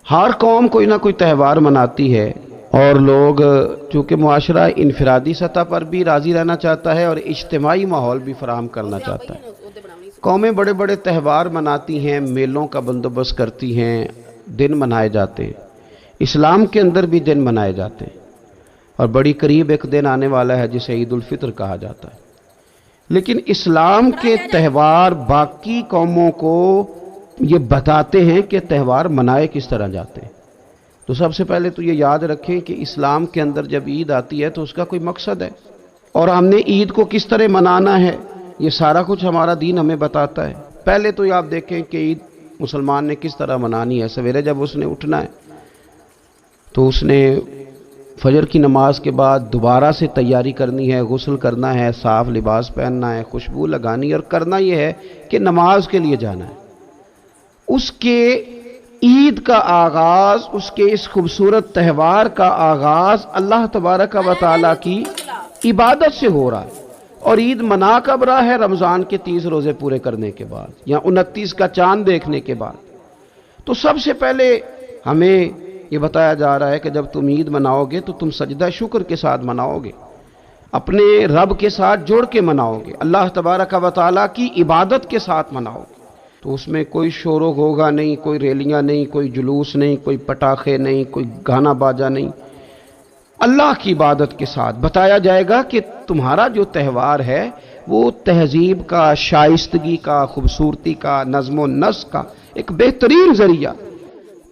ہر قوم کوئی نہ کوئی تہوار مناتی ہے، اور لوگ چونکہ معاشرہ انفرادی سطح پر بھی راضی رہنا چاہتا ہے اور اجتماعی ماحول بھی فراہم کرنا چاہتا ہے، قومیں بڑے بڑے تہوار مناتی ہیں، میلوں کا بندوبست کرتی ہیں، دن منائے جاتے ہیں۔ اسلام کے اندر بھی دن منائے جاتے ہیں، اور بڑی قریب ایک دن آنے والا ہے جسے عید الفطر کہا جاتا ہے۔ لیکن اسلام کے تہوار باقی قوموں کو یہ بتاتے ہیں کہ تہوار منائے کس طرح جاتے ہیں۔ تو سب سے پہلے تو یہ یاد رکھیں کہ اسلام کے اندر جب عید آتی ہے تو اس کا کوئی مقصد ہے، اور ہم نے عید کو کس طرح منانا ہے یہ سارا کچھ ہمارا دین ہمیں بتاتا ہے۔ پہلے تو یہ آپ دیکھیں کہ عید مسلمان نے کس طرح منانی ہے۔ سویرے جب اس نے اٹھنا ہے تو اس نے فجر کی نماز کے بعد دوبارہ سے تیاری کرنی ہے، غسل کرنا ہے، صاف لباس پہننا ہے، خوشبو لگانی ہے، اور کرنا یہ ہے کہ نماز کے لیے جانا ہے۔ اس کے عید کا آغاز، اس کے اس خوبصورت تہوار کا آغاز اللہ تبارک و تعالیٰ کی عبادت سے ہو رہا ہے، اور عید منا کب رہا ہے؟ رمضان کے 30 روزے پورے کرنے کے بعد یا 29 کا چاند دیکھنے کے بعد۔ تو سب سے پہلے ہمیں یہ بتایا جا رہا ہے کہ جب تم عید مناؤ گے تو تم سجدہ شکر کے ساتھ مناؤ گے، اپنے رب کے ساتھ جوڑ کے مناؤ گے، اللہ تبارک و تعالیٰ کی عبادت کے ساتھ مناؤ گے۔ تو اس میں کوئی شور و غوغا نہیں، کوئی ریلیاں نہیں، کوئی جلوس نہیں، کوئی پٹاخے نہیں، کوئی گانا باجا نہیں، اللہ کی عبادت کے ساتھ بتایا جائے گا کہ تمہارا جو تہوار ہے وہ تہذیب کا، شائستگی کا، خوبصورتی کا، نظم و نسق کا ایک بہترین ذریعہ۔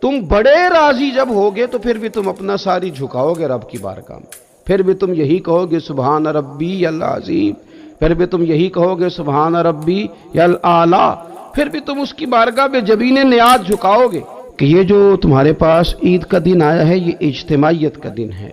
تم بڑے راضی جب ہوگے تو پھر بھی تم اپنا ساری جھکاؤ گے رب کی بارگاہ میں، پھر بھی تم یہی کہو گے سبحان ربی العظیم، پھر بھی تم یہی کہو گے سبحان ربی الاعلی، پھر بھی تم اس کی بارگاہ میں جبین نیاز جھکاؤ گے کہ یہ جو تمہارے پاس عید کا دن آیا ہے یہ اجتماعیت کا دن ہے۔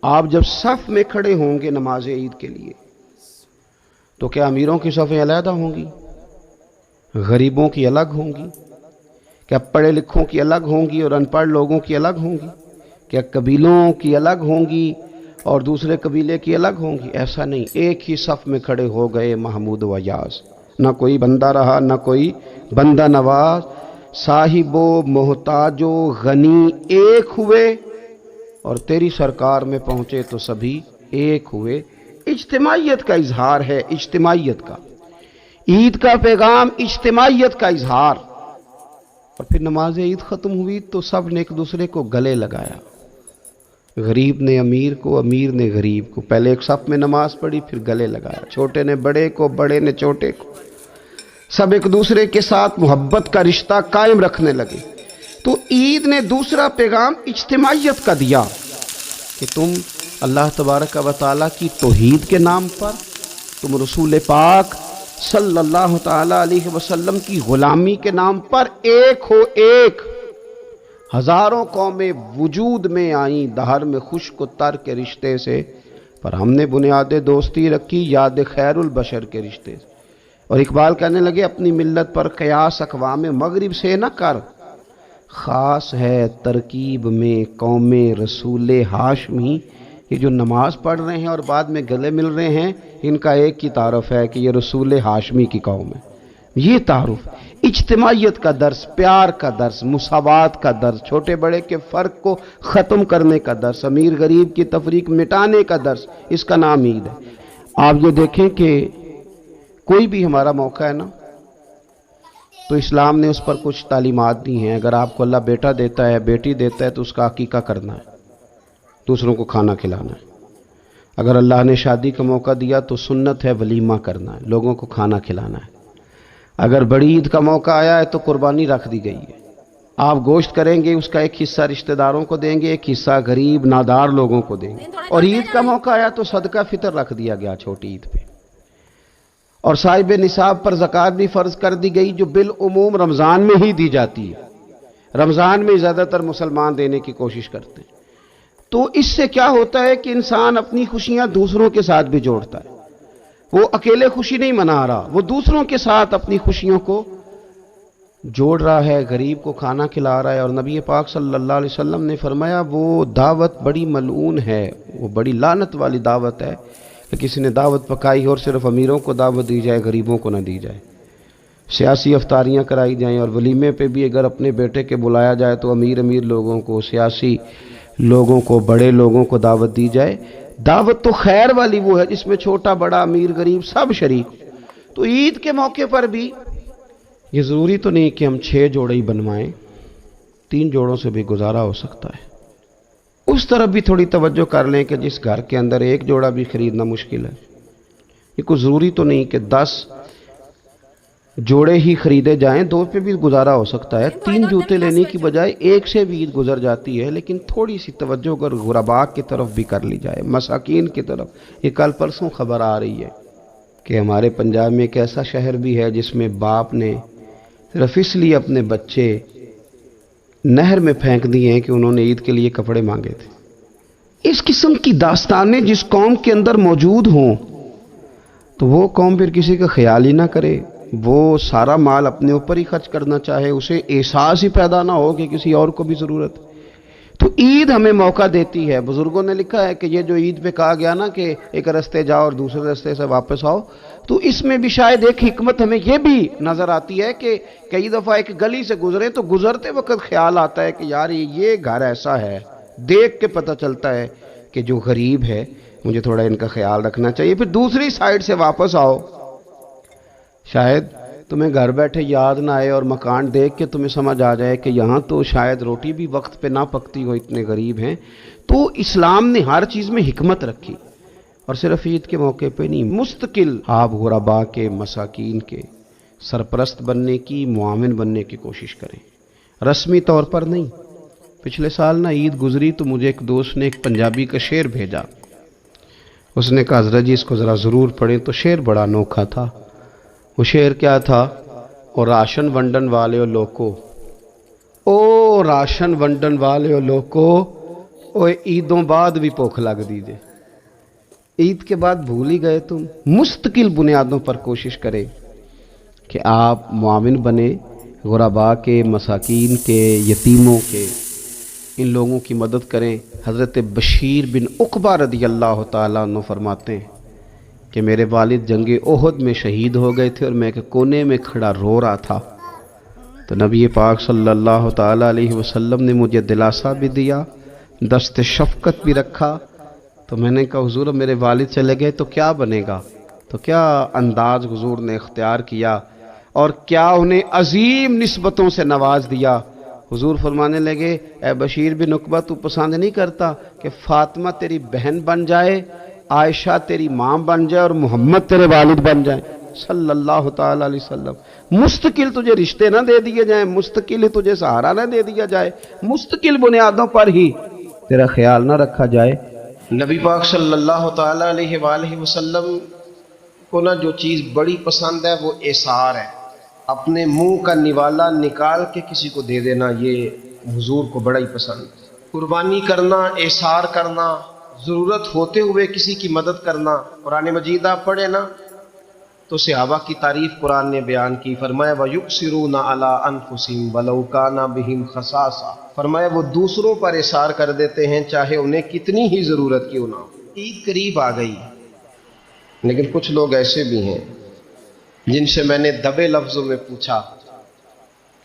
آپ جب صف میں کھڑے ہوں گے نماز عید کے لیے تو کیا امیروں کی صفیں علیحدہ ہوں گی؟ غریبوں کی الگ ہوں گی؟ کیا پڑھے لکھوں کی الگ ہوں گی اور ان پڑھ لوگوں کی الگ ہوں گی؟ کیا قبیلوں کی الگ ہوں گی اور دوسرے قبیلے کی الگ ہوں گی؟ ایسا نہیں، ایک ہی صف میں کھڑے ہو گئے محمود و یاز، نہ کوئی بندہ رہا نہ کوئی بندہ نواز، صاحب و محتاج و غنی ایک ہوئے، اور تیری سرکار میں پہنچے تو سبھی ایک ہوئے۔ اجتماعیت کا اظہار ہے، اجتماعیت کا، عید کا پیغام اجتماعیت کا اظہار۔ اور پھر نماز عید ختم ہوئی تو سب نے ایک دوسرے کو گلے لگایا، غریب نے امیر کو، امیر نے غریب کو، پہلے ایک صف میں نماز پڑھی پھر گلے لگایا، چھوٹے نے بڑے کو، بڑے نے چھوٹے کو، سب ایک دوسرے کے ساتھ محبت کا رشتہ قائم رکھنے لگے۔ تو عید نے دوسرا پیغام اجتماعیت کا دیا کہ تم اللہ تبارک و تعالیٰ کی توحید کے نام پر، تم رسول پاک صلی اللہ تعالی علیہ وسلم کی غلامی کے نام پر ایک ہو، ایک۔ ہزاروں قومیں وجود میں آئیں دہر میں خشک و تر کے رشتے سے، پر ہم نے بنیاد دوستی رکھی یاد خیر البشر کے رشتے سے۔ اور اقبال کہنے لگے اپنی ملت پر قیاس اقوام مغرب سے نہ کر، خاص ہے ترکیب میں قوم رسول ہاشمی۔ یہ جو نماز پڑھ رہے ہیں اور بعد میں گلے مل رہے ہیں، ان کا ایک ہی تعارف ہے کہ یہ رسول ہاشمی کی قوم ہے۔ یہ تعارف اجتماعیت کا درس، پیار کا درس، مساوات کا درس، چھوٹے بڑے کے فرق کو ختم کرنے کا درس، امیر غریب کی تفریق مٹانے کا درس، اس کا نام عید ہے۔ آپ یہ دیکھیں کہ کوئی بھی ہمارا موقع ہے نا تو اسلام نے اس پر کچھ تعلیمات دی ہیں۔ اگر آپ کو اللہ بیٹا دیتا ہے، بیٹی دیتا ہے تو اس کا عقیقہ کرنا ہے، دوسروں کو کھانا کھلانا ہے۔ اگر اللہ نے شادی کا موقع دیا تو سنت ہے ولیمہ کرنا ہے، لوگوں کو کھانا کھلانا ہے۔ اگر بڑی عید کا موقع آیا ہے تو قربانی رکھ دی گئی ہے، آپ گوشت کریں گے، اس کا ایک حصہ رشتہ داروں کو دیں گے، ایک حصہ غریب نادار لوگوں کو دیں گے۔ اور عید کا موقع آیا تو صدقہ فطر رکھ دیا گیا چھوٹی عید پہ، اور صاحب نصاب پر زکوٰۃ بھی فرض کر دی گئی جو بالعموم رمضان میں ہی دی جاتی ہے۔ رمضان میں زیادہ تر مسلمان دینے کی کوشش کرتے ہیں۔ تو اس سے کیا ہوتا ہے کہ انسان اپنی خوشیاں دوسروں کے ساتھ بھی جوڑتا ہے، وہ اکیلے خوشی نہیں منا رہا، وہ دوسروں کے ساتھ اپنی خوشیوں کو جوڑ رہا ہے، غریب کو کھانا کھلا رہا ہے۔ اور نبی پاک صلی اللہ علیہ وسلم نے فرمایا وہ دعوت بڑی ملعون ہے، وہ بڑی لعنت والی دعوت ہے کہ کسی نے دعوت پکائی اور صرف امیروں کو دعوت دی جائے، غریبوں کو نہ دی جائے۔ سیاسی افطاریاں کرائی جائیں، اور ولیمے پہ بھی اگر اپنے بیٹے کے بلایا جائے تو امیر لوگوں کو، سیاسی لوگوں کو، بڑے لوگوں کو دعوت دی جائے۔ دعوت تو خیر والی وہ ہے جس میں چھوٹا بڑا امیر غریب سب شریک۔ تو عید کے موقع پر بھی یہ ضروری تو نہیں کہ ہم 6 جوڑے ہی بنوائیں، 3 جوڑوں سے بھی گزارا ہو سکتا ہے۔ اس طرف بھی تھوڑی توجہ کر لیں کہ جس گھر کے اندر 1 جوڑا بھی خریدنا مشکل ہے، یہ کوئی ضروری تو نہیں کہ 10 جوڑے ہی خریدے جائیں، 2 پہ بھی گزارا ہو سکتا ہے۔ 3 جوتے لینے کی بجائے 1 سے بھی عید گزر جاتی ہے، لیکن تھوڑی سی توجہ اگر غرباء کی طرف بھی کر لی جائے، مساکین کی طرف۔ یہ کل پرسوں خبر آ رہی ہے کہ ہمارے پنجاب میں ایک ایسا شہر بھی ہے جس میں باپ نے صرف اس لیے اپنے بچے نہر میں پھینک دیے ہیں کہ انہوں نے عید کے لیے کپڑے مانگے تھے۔ اس قسم کی داستانیں جس قوم کے اندر موجود ہوں تو وہ قوم پھر کسی کا خیال ہی نہ کرے، وہ سارا مال اپنے اوپر ہی خرچ کرنا چاہے، اسے احساس ہی پیدا نہ ہو کہ کسی اور کو بھی ضرورت ہے۔ تو عید ہمیں موقع دیتی ہے۔ بزرگوں نے لکھا ہے کہ یہ جو عید پہ کہا گیا نا کہ ایک رستے جاؤ اور دوسرے رستے سے واپس آؤ، تو اس میں بھی شاید ایک حکمت ہمیں یہ بھی نظر آتی ہے کہ کئی دفعہ ایک گلی سے گزرے تو گزرتے وقت خیال آتا ہے کہ یار یہ گھر ایسا ہے، دیکھ کے پتہ چلتا ہے کہ جو غریب ہے مجھے تھوڑا ان کا خیال رکھنا چاہیے۔ پھر دوسری سائیڈ سے واپس آؤ، شاید تمہیں گھر بیٹھے یاد نہ آئے اور مکان دیکھ کے تمہیں سمجھ آ جائے کہ یہاں تو شاید روٹی بھی وقت پہ نہ پکتی ہو، اتنے غریب ہیں۔ تو اسلام نے ہر چیز میں حکمت رکھی، اور صرف عید کے موقع پہ نہیں، مستقل آپ غرباء کے، مساکین کے سرپرست بننے کی، معاون بننے کی کوشش کریں، رسمی طور پر نہیں۔ پچھلے سال نا عید گزری تو مجھے ایک دوست نے ایک پنجابی کا شعر بھیجا، اس نے کہا حضرت جی اس کو ذرا ضرور پڑھیں، تو شعر بڑا انوکھا تھا۔ وہ شعر کیا تھا؟ اور راشن ونڈن والے لوکو، او راشن ونڈن والے لوکو، او عیدوں بعد بھی بھوک لگ دی جے۔ عید کے بعد بھول ہی گئے تم؟ مستقل بنیادوں پر کوشش کریں کہ آپ معاون بنے، غرباء کے، مساکین کے، یتیموں کے، ان لوگوں کی مدد کریں۔ حضرت بشیر بن عقبہ رضی اللہ تعالیٰ عنہ فرماتے ہیں کہ میرے والد جنگ احد میں شہید ہو گئے تھے اور میں ایک کونے میں کھڑا رو رہا تھا، تو نبی پاک صلی اللہ تعالیٰ علیہ وسلم نے مجھے دلاسا بھی دیا، دست شفقت بھی رکھا۔ تو میں نے کہا حضور میرے والد چلے گئے تو کیا بنے گا؟ تو کیا انداز حضور نے اختیار کیا اور کیا انہیں عظیم نسبتوں سے نواز دیا۔ حضور فرمانے لگے اے بشیر بن عقبہ تو پسند نہیں کرتا کہ فاطمہ تیری بہن بن جائے، عائشہ تیری ماں بن جائے اور محمد تیرے والد بن جائیں صلی اللہ تعالی علیہ وسلم؟ مستقل تجھے رشتے نہ دے دیے جائیں، مستقل ہی تجھے سہارا نہ دے دیا جائے، مستقل بنیادوں پر ہی تیرا خیال نہ رکھا جائے۔ نبی پاک صلی اللہ تعالی علیہ وآلہ وسلم کو نا جو چیز بڑی پسند ہے وہ ایثار ہے، اپنے منہ کا نوالا نکال کے کسی کو دے دینا، یہ حضور کو بڑا ہی پسند۔ قربانی کرنا، ایثار کرنا، ضرورت ہوتے ہوئے کسی کی مدد کرنا۔ قرآن مجید آپ پڑھے نا تو صحابہ کی تعریف قرآن نے بیان کی، فرمایا وَيُؤْثِرُونَ عَلَىٰ أَنفُسِهِمْ وَلَوْ كَانَ بِهِمْ خَصَاصَةٌ، فرمایا وہ دوسروں پر ایثار کر دیتے ہیں چاہے انہیں کتنی ہی ضرورت کیوں نہ ہو۔ عید قریب آ گئی، لیکن کچھ لوگ ایسے بھی ہیں جن سے میں نے دبے لفظوں میں پوچھا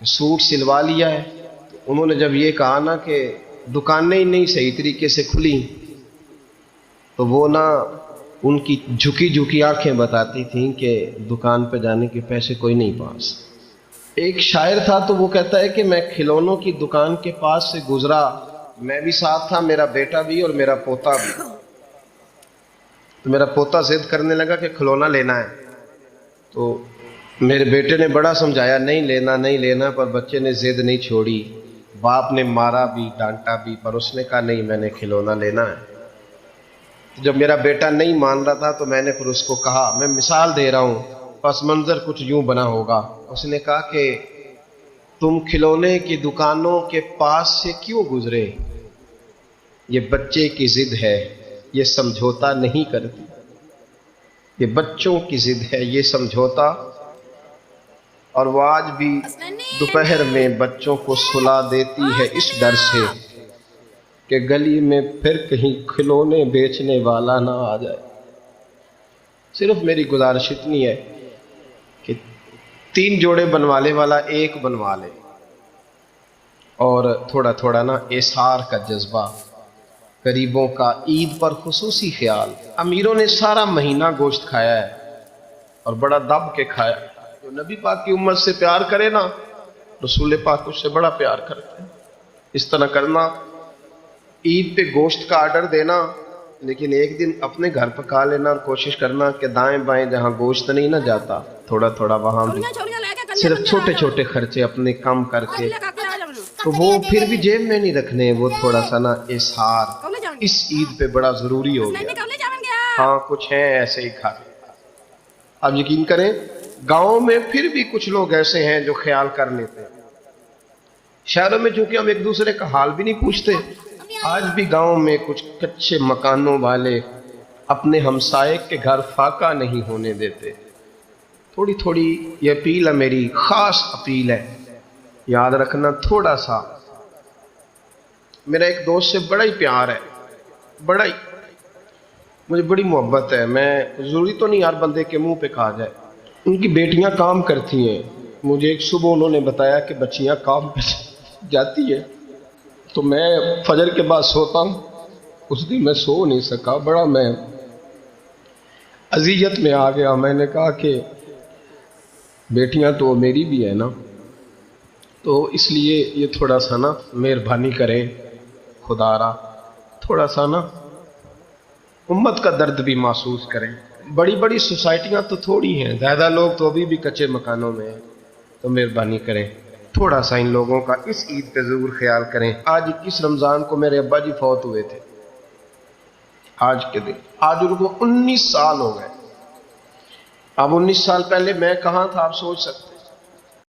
کہ سوٹ سلوا لیا ہے، انہوں نے جب یہ کہا نا کہ دکانیں ہی نہیں صحیح طریقے سے کھلی تو وہ نا ان کی جھکی جھکی آنکھیں بتاتی تھیں کہ دکان پہ جانے کے پیسے کوئی نہیں پاس۔ ایک شاعر تھا تو وہ کہتا ہے کہ میں کھلونوں کی دکان کے پاس سے گزرا، میں بھی ساتھ تھا، میرا بیٹا بھی اور میرا پوتا بھی۔ تو میرا پوتا ضد کرنے لگا کہ کھلونا لینا ہے، تو میرے بیٹے نے بڑا سمجھایا نہیں لینا نہیں لینا، پر بچے نے ضد نہیں چھوڑی، باپ نے مارا بھی ڈانٹا بھی، پر اس نے کہا نہیں میں نے کھلونا لینا ہے۔ جب میرا بیٹا نہیں مان رہا تھا تو میں نے پھر اس کو کہا، میں مثال دے رہا ہوں، پس منظر کچھ یوں بنا ہوگا، اس نے کہا کہ تم کھلونے کی دکانوں کے پاس سے کیوں گزرے؟ یہ بچے کی ضد ہے، یہ سمجھوتا نہیں کرتی، یہ بچوں کی ضد ہے، یہ سمجھوتا۔ اور وہ آج بھی دوپہر میں بچوں کو سلا دیتی ہے اس ڈر سے کہ گلی میں پھر کہیں کھلونے بیچنے والا نہ آ جائے۔ صرف میری گزارش اتنی ہے کہ 3 جوڑے بنوانے والا ایک بنوا لے، اور تھوڑا تھوڑا نا احسار کا جذبہ، غریبوں کا عید پر خصوصی خیال۔ امیروں نے سارا مہینہ گوشت کھایا ہے اور بڑا دب کے کھایا۔ جو نبی پاک کی امت سے پیار کرے نا، رسول پاک اس سے بڑا پیار کرتے ہیں۔ اس طرح کرنا، عید پہ گوشت کا آرڈر دینا، لیکن ایک دن اپنے گھر پکا لینا، اور کوشش کرنا کہ دائیں بائیں جہاں گوشت نہیں نہ جاتا، تھوڑا تھوڑا وہاں بھی صرف چھوٹے چھوٹے خرچے اپنے کم کر کے، تو وہ پھر بھی جیب میں نہیں رکھنے، وہ تھوڑا سا نا احسار اس عید پہ بڑا ضروری ہو گیا۔ ہاں کچھ ہیں ایسے ہی کھاتے، اب یقین کریں گاؤں میں پھر بھی کچھ لوگ ایسے ہیں جو خیال کر لیتے ہیں۔ شہروں میں چونکہ ہم ایک دوسرے کا حال بھی نہیں پوچھتے، آج بھی گاؤں میں کچھ کچے مکانوں والے اپنے ہمسائے کے گھر فاقہ نہیں ہونے دیتے۔ تھوڑی تھوڑی یہ اپیل ہے، میری خاص اپیل ہے، یاد رکھنا تھوڑا سا۔ میرا ایک دوست سے بڑا ہی پیار ہے، بڑا ہی، مجھے بڑی محبت ہے، میں ضروری تو نہیں ہر بندے کے منہ پہ کہا جائے۔ ان کی بیٹیاں کام کرتی ہیں، مجھے ایک صبح انہوں نے بتایا کہ بچیاں کام پہ جاتی ہیں، تو میں فجر کے بعد سوتا ہوں، اس دن میں سو نہیں سکا، بڑا میں اذیت میں آ گیا۔ میں نے کہا کہ بیٹیاں تو میری بھی ہے نا، تو اس لیے یہ تھوڑا سا نا مہربانی کریں، خدا را تھوڑا سا نا امت کا درد بھی محسوس کریں۔ بڑی بڑی سوسائٹیاں تو تھوڑی ہیں، زیادہ لوگ تو ابھی بھی کچے مکانوں میں ہیں، تو مہربانی کریں تھوڑا سا ان لوگوں کا اس عید پہ ضرور خیال کریں۔ آج 21 رمضان کو میرے ابا جی فوت ہوئے تھے، آج کے دن، آج ان کو 19 سال ہو گئے۔ اب 19 سال پہلے میں کہاں تھا آپ سوچ سکتے